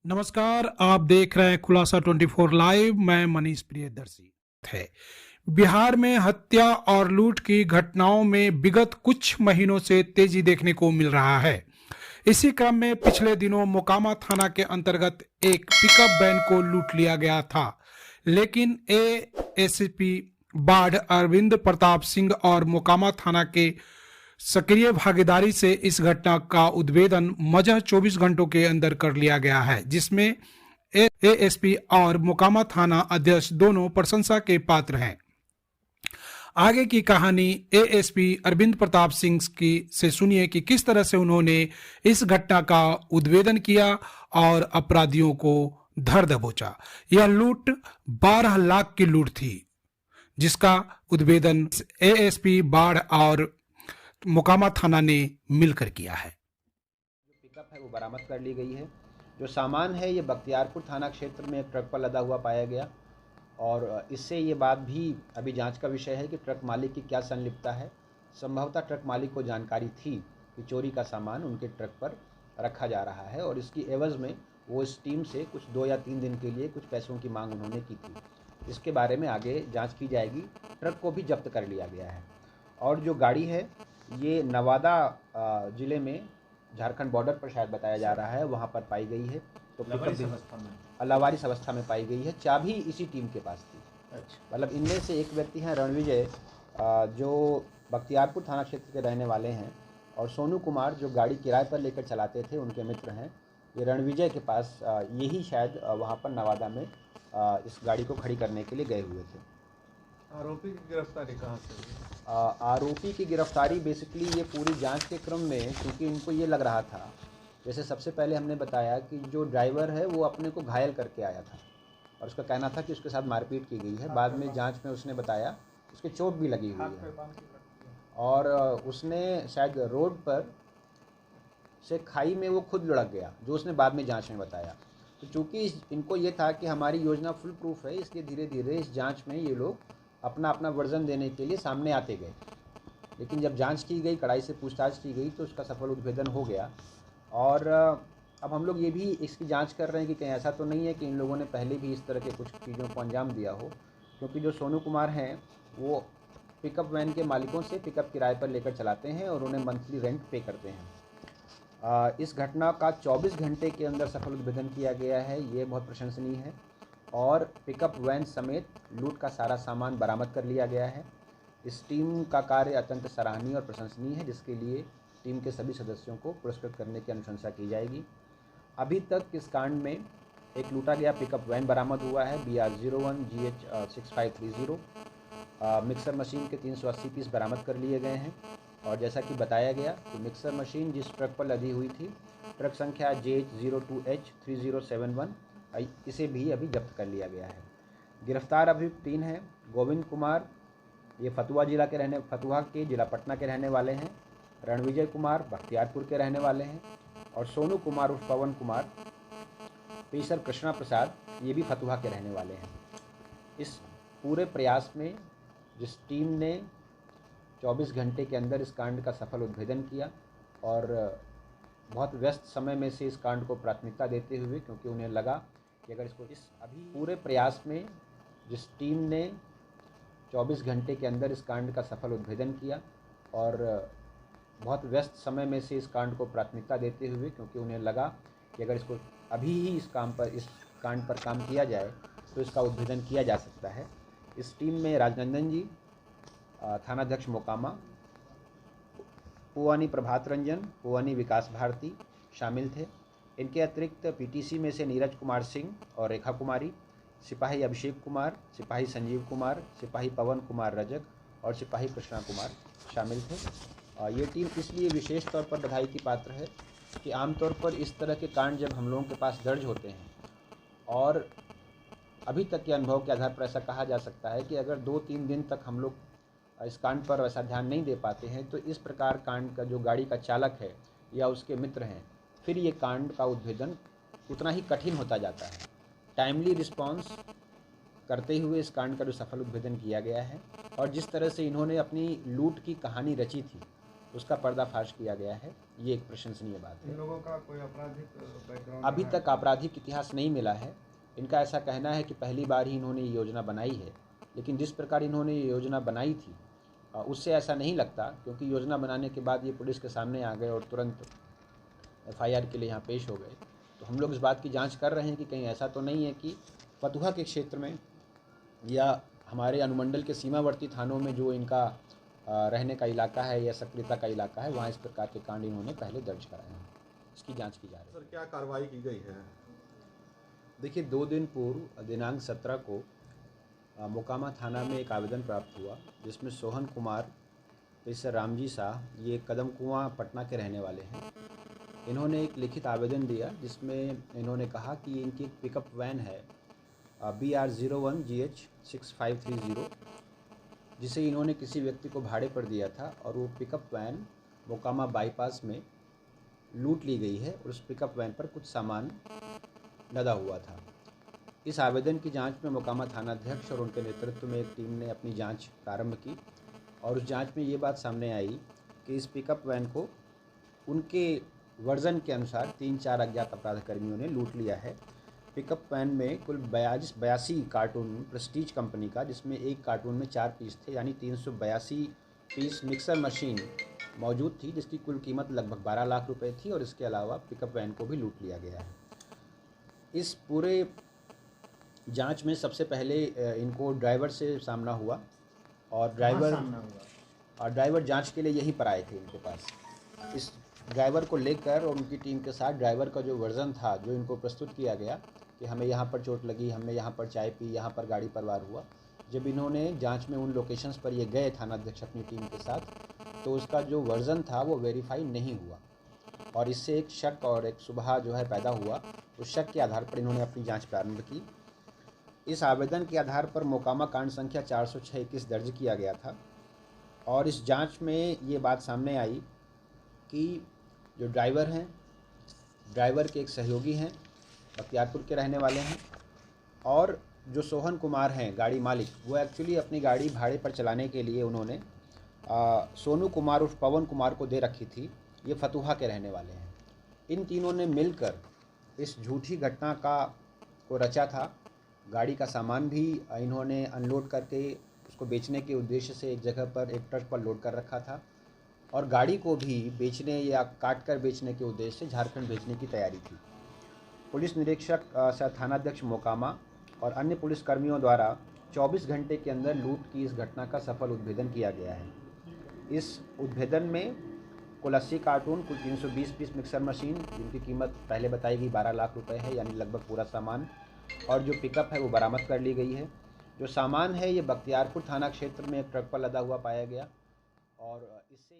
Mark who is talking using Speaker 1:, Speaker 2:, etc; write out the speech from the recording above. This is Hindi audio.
Speaker 1: नमस्कार, आप देख रहे हैं खुलासा 24 लाइव। मैं मनीष प्रियदर्शी है। बिहार में हत्या और लूट की घटनाओं में विगत कुछ महीनों से तेजी देखने को मिल रहा है। इसी क्रम में पिछले दिनों मोकामा थाना के अंतर्गत एक पिकअप वैन को लूट लिया गया था, लेकिन एएसपी बाढ़ अरविंद प्रताप सिंह और मोकामा थाना के सक्रिय भागीदारी से इस घटना का उद्भेदन मजह 24 घंटों के अंदर कर लिया गया है, जिसमें एएसपी और मोकामा थाना अध्यक्ष दोनों प्रशंसा के पात्र हैं। आगे की कहानी एएसपी अरविंद प्रताप सिंह की से सुनिए कि किस तरह से उन्होंने इस घटना का उद्भेदन किया और अपराधियों को धर दबोचा। यह लूट 12 लाख की लूट थी, जिसका उद्भेदन एएसपी बाढ़ और मोकामा थाना ने मिलकर किया है।
Speaker 2: जो पिकअप है वो बरामद कर ली गई है। जो सामान है ये बख्तियारपुर थाना क्षेत्र में एक ट्रक पर लदा हुआ पाया गया और इससे ये बात भी अभी जांच का विषय है कि ट्रक मालिक की क्या संलिप्तता है। संभवतः ट्रक मालिक को जानकारी थी कि चोरी का सामान उनके ट्रक पर रखा जा रहा है और इसकी एवज़ में वो इस टीम से कुछ 2 या 3 दिन के लिए कुछ पैसों की मांग उन्होंने की थी। इसके बारे में आगे जांच की जाएगी। ट्रक को भी जब्त कर लिया गया है और जो गाड़ी है ये नवादा ज़िले में झारखंड बॉर्डर पर शायद बताया जा रहा है, वहाँ पर पाई गई है। तो लावारिस अवस्था में पाई गई है। चाबी इसी टीम के पास थी।
Speaker 3: अच्छा।
Speaker 2: मतलब इनमें से एक व्यक्ति हैं रणविजय, जो बख्तियारपुर थाना क्षेत्र के रहने वाले हैं, और सोनू कुमार जो गाड़ी किराए पर लेकर चलाते थे, उनके मित्र हैं। ये रणविजय के पास यही शायद वहाँ पर नवादा में इस गाड़ी को खड़ी करने के लिए गए हुए थे।
Speaker 3: आरोपी की गिरफ्तारी कहाँ से हुई?
Speaker 2: आरोपी की गिरफ्तारी बेसिकली ये पूरी जांच के क्रम में, क्योंकि इनको ये लग रहा था, जैसे सबसे पहले हमने बताया कि जो ड्राइवर है वो अपने को घायल करके आया था और उसका कहना था कि उसके साथ मारपीट की गई है। बाद में जांच में उसने बताया उसके चोट भी लगी हुई है और उसने शायद रोड पर से खाई में वो खुद लुढ़क गया, जो उसने बाद में जांच में बताया। तो चूँकि इनको ये था कि हमारी योजना फुल प्रूफ है, इसलिए धीरे धीरे इस जांच में ये लोग अपना अपना वर्जन देने के लिए सामने आते गए। लेकिन जब जांच की गई, कड़ाई से पूछताछ की गई, तो उसका सफल उद्भेदन हो गया। और अब हम लोग ये भी इसकी जांच कर रहे हैं कि कहीं ऐसा तो नहीं है कि इन लोगों ने पहले भी इस तरह के कुछ चीज़ों को अंजाम दिया हो, क्योंकि जो सोनू कुमार हैं वो पिकअप वैन के मालिकों से पिकअप किराए पर लेकर चलाते हैं और उन्हें मंथली रेंट पे करते हैं। इस घटना का 24 घंटे के अंदर सफल उद्भेदन किया गया है, ये बहुत प्रशंसनीय है। और पिकअप वैन समेत लूट का सारा सामान बरामद कर लिया गया है। इस टीम का कार्य अत्यंत सराहनीय और प्रशंसनीय है, जिसके लिए टीम के सभी सदस्यों को पुरस्कृत करने की अनुशंसा की जाएगी। अभी तक इस कांड में एक लूटा गया पिकअप वैन बरामद हुआ है BR01 GH 6530। मिक्सर मशीन के 380 पीस बरामद कर लिए गए हैं और जैसा कि बताया गया कि मिक्सर मशीन जिस ट्रक पर लदी हुई थी, ट्रक संख्या JH02H3071, इसे भी अभी जब्त कर लिया गया है। गिरफ्तार अभियुक्त 3 हैं। गोविंद कुमार, ये फतुहा के जिला पटना के रहने वाले हैं। रणविजय कुमार बख्तियारपुर के रहने वाले हैं और सोनू कुमार उर्फ पवन कुमार, पेशर कृष्णा प्रसाद, ये भी फतुहा के रहने वाले हैं। इस पूरे प्रयास में जिस टीम ने 24 घंटे के अंदर इस कांड का सफल उद्भेदन किया और बहुत व्यस्त समय में से इस कांड को प्राथमिकता देते हुए, क्योंकि उन्हें लगा कि अगर इसको पूरे प्रयास में जिस टीम ने 24 घंटे के अंदर इस कांड का सफल उद्भेदन किया और बहुत व्यस्त समय में से इस कांड को प्राथमिकता देते हुए, क्योंकि उन्हें लगा कि अगर इसको अभी ही इस कांड पर काम किया जाए तो इसका उद्भेदन किया जा सकता है। इस टीम में राजनंदन जी, थानाध्यक्ष मोकामा, पुआनी प्रभात रंजन, पुआनी विकास भारती शामिल थे। इनके अतिरिक्त PTC में से नीरज कुमार सिंह और रेखा कुमारी, सिपाही अभिषेक कुमार, सिपाही संजीव कुमार, सिपाही पवन कुमार रजक और सिपाही कृष्णा कुमार शामिल थे। ये टीम इसलिए विशेष तौर पर बधाई की पात्र है कि आमतौर पर इस तरह के कांड जब हम लोगों के पास दर्ज होते हैं और अभी तक के अनुभव के आधार पर ऐसा कहा जा सकता है कि अगर 2-3 दिन तक हम लोग इस कांड पर वैसा ध्यान नहीं दे पाते हैं, तो इस प्रकार कांड का जो गाड़ी का चालक है या उसके मित्र हैं, फिर ये कांड का उद्भेदन उतना ही कठिन होता जाता है। टाइमली रिस्पॉन्स करते हुए इस कांड का जो सफल उद्भेदन किया गया है और जिस तरह से इन्होंने अपनी लूट की कहानी रची थी, उसका पर्दाफाश किया गया है। ये एक प्रशंसनीय बात
Speaker 3: इन
Speaker 2: है।
Speaker 3: लोगों का कोई आपराधिक बैकग्राउंड
Speaker 2: अभी तक आपराधिक इतिहास नहीं मिला है। इनका ऐसा कहना है कि पहली बार ही इन्होंने ये योजना बनाई है, लेकिन जिस प्रकार इन्होंने ये योजना बनाई थी उससे ऐसा नहीं लगता, क्योंकि योजना बनाने के बाद ये पुलिस के सामने आ गए और तुरंत FIR के लिए यहाँ पेश हो गए। तो हम लोग इस बात की जांच कर रहे हैं कि कहीं ऐसा तो नहीं है कि फतुहा के क्षेत्र में या हमारे अनुमंडल के सीमावर्ती थानों में जो इनका रहने का इलाका है या सक्रियता का इलाका है, वहाँ इस प्रकार के कांड इन्होंने पहले दर्ज कराए हैं। इसकी जांच की जा रही है।
Speaker 4: सर, क्या कार्रवाई की गई है?
Speaker 2: देखिए, 2 दिन पूर्व दिनांक 17 को मोकामा थाना में एक आवेदन प्राप्त हुआ, जिसमें सोहन कुमार इस रामजी शाह, ये कदम कुआं पटना के रहने वाले हैं। इन्होंने एक लिखित आवेदन दिया जिसमें इन्होंने कहा कि इनकी एक पिकअप वैन है BR01GH6530, जिसे इन्होंने किसी व्यक्ति को भाड़े पर दिया था, और वो पिकअप वैन मोकामा बाईपास में लूट ली गई है और उस पिकअप वैन पर कुछ सामान लदा हुआ था। इस आवेदन की जांच में मोकामा थानाध्यक्ष और उनके नेतृत्व में एक टीम ने अपनी जांच प्रारंभ की, और उस जांच में ये बात सामने आई कि इस पिकअप वैन को उनके वर्जन के अनुसार 3-4 अज्ञात अपराध कर्मियों ने लूट लिया है। पिकअप वैन में कुल 82 कार्टून प्रेस्टीज कंपनी का, जिसमें एक कार्टून में 4 पीस थे, यानी 382 पीस मिक्सर मशीन मौजूद थी, जिसकी कुल कीमत लगभग 12 लाख रुपए थी, और इसके अलावा पिकअप वैन को भी लूट लिया गया है। इस पूरे जांच में सबसे पहले इनको ड्राइवर से सामना हुआ, और ड्राइवर जांच के लिए यहीं पर आए थे इनके पास। इस ड्राइवर को लेकर और उनकी टीम के साथ ड्राइवर का जो वर्जन था, जो इनको प्रस्तुत किया गया कि हमें यहाँ पर चोट लगी, हमने यहाँ पर चाय पी, यहाँ पर गाड़ी पर वार हुआ, जब इन्होंने जांच में उन लोकेशंस पर ये गए थानाध्यक्ष अपनी टीम के साथ, तो उसका जो वर्जन था वो वेरीफाई नहीं हुआ, और इससे एक शक और एक शुबहा जो है पैदा हुआ। उस शक के आधार पर इन्होंने अपनी जांच प्रारंभ की। इस आवेदन के आधार पर मोकामा कांड संख्या 406-21 दर्ज किया गया था, और इस जांच में ये बात सामने आई कि जो ड्राइवर हैं, ड्राइवर के एक सहयोगी हैं, बख्तियारपुर के रहने वाले हैं, और जो सोहन कुमार हैं गाड़ी मालिक, वो एक्चुअली अपनी गाड़ी भाड़े पर चलाने के लिए उन्होंने सोनू कुमार उर्फ पवन कुमार को दे रखी थी। ये फतुहा के रहने वाले हैं। इन तीनों ने मिलकर इस झूठी घटना को रचा था। गाड़ी का सामान भी इन्होंने अनलोड करके उसको बेचने के उद्देश्य से एक जगह पर एक ट्रक पर लोड कर रखा था, और गाड़ी को भी बेचने या काट कर बेचने के उद्देश्य से झारखंड भेजने की तैयारी थी। पुलिस निरीक्षक सह थानाध्यक्ष मोकामा और अन्य पुलिसकर्मियों द्वारा 24 घंटे के अंदर लूट की इस घटना का सफल उद्भेदन किया गया है। इस उद्भेदन में कुल 80 कार्टून, कुल 320 पीस मिक्सर मशीन, जिनकी कीमत पहले बताई गई 12 लाख रुपए है, यानी लगभग पूरा सामान, और जो पिकअप है वो बरामद कर ली गई है। जो सामान है ये बख्तियारपुर थाना क्षेत्र में एक ट्रक पर लदा हुआ पाया गया, और इससे